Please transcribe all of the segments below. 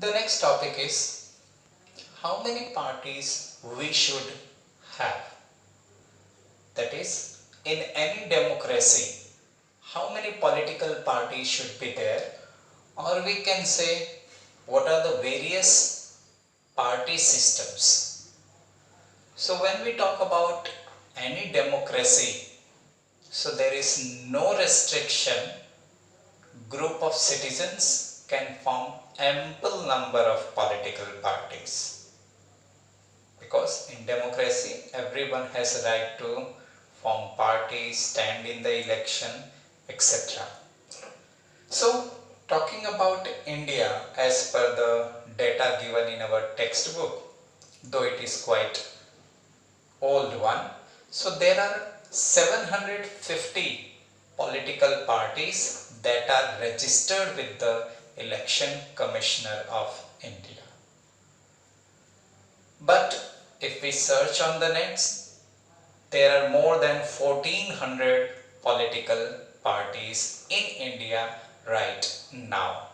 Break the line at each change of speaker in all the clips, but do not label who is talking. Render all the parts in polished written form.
The next topic is how many parties we should have. That is, in any democracy, how many political parties should be there, or we can say what are the various party systems. So when we talk about any democracy, so there is no restriction. Group of citizens can form ample number of political parties, because in democracy everyone has a right to form parties, stand in the election, etc. So talking about India as per the data given in our textbook, though it is quite old one, so there are 750 political parties that are registered with the Election Commissioner of India. But if we search on the nets, there are more than 1400 political parties in India right now.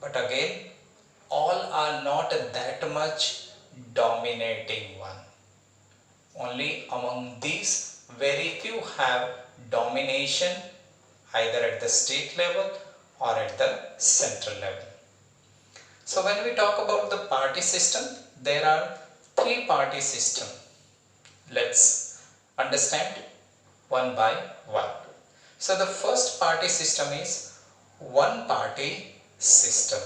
But again, all are not that much dominating one. Only among these, very few have domination either at the state level or at the central level. So when we talk about the party system, there are three party system. Let's understand one by one. So the first party system is one party system.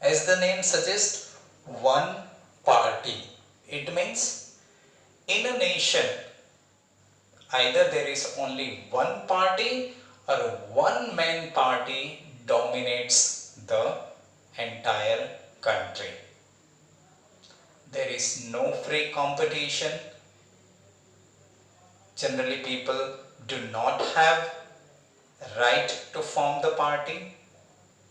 As the name suggests, one party. It means in a nation, either there is only one party or one main party dominates the entire country. There is no free competition. Generally, people do not have right to form the party.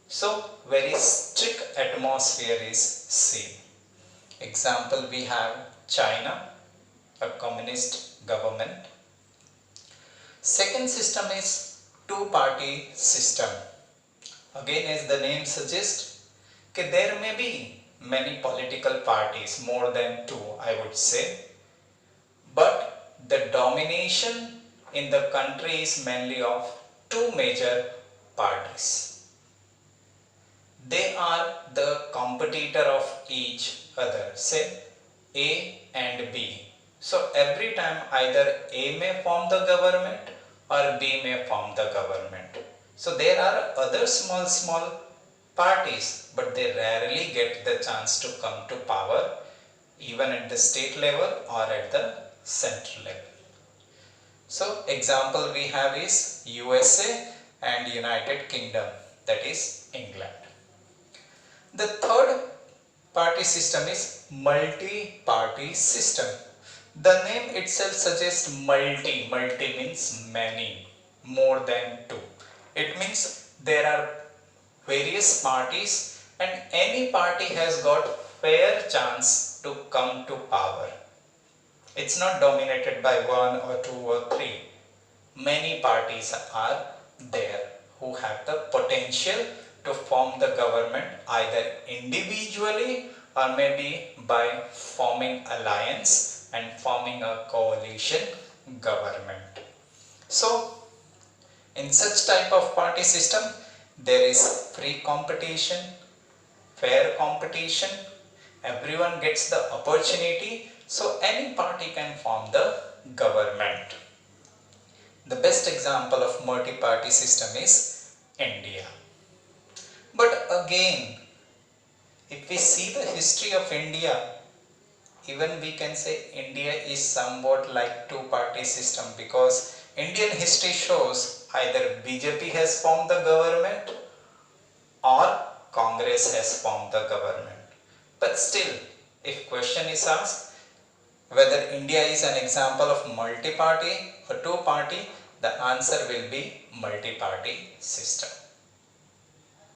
So, very strict atmosphere is seen. Example, we have China, a communist government. Second system is two-party system. Again, as the name suggests, there may be many political parties, more than two I would say, but the domination in the country is mainly of two major parties. They are the competitor of each other, say A and B. So every time either A may form the government or B may form the government. So there are other small parties, but they rarely get the chance to come to power even at the state level or at the central level. So example we have is USA and United Kingdom, that is England. The third party system is multi-party system. The name itself suggests multi. Multi means many, more than two. It means there are various parties and any party has got fair chance to come to power. It's not dominated by one or two or three. Many parties are there who have the potential to form the government either individually or maybe by forming alliance and forming a coalition government. So, in such type of party system, there is free competition, fair competition, everyone gets the opportunity, so any party can form the government. The best example of multi-party system is India. But again, if we see the history of India, even we can say India is somewhat like two-party system, because Indian history shows either BJP has formed the government or Congress has formed the government. But still, if question is asked whether India is an example of multi-party or two-party, the answer will be multi-party system.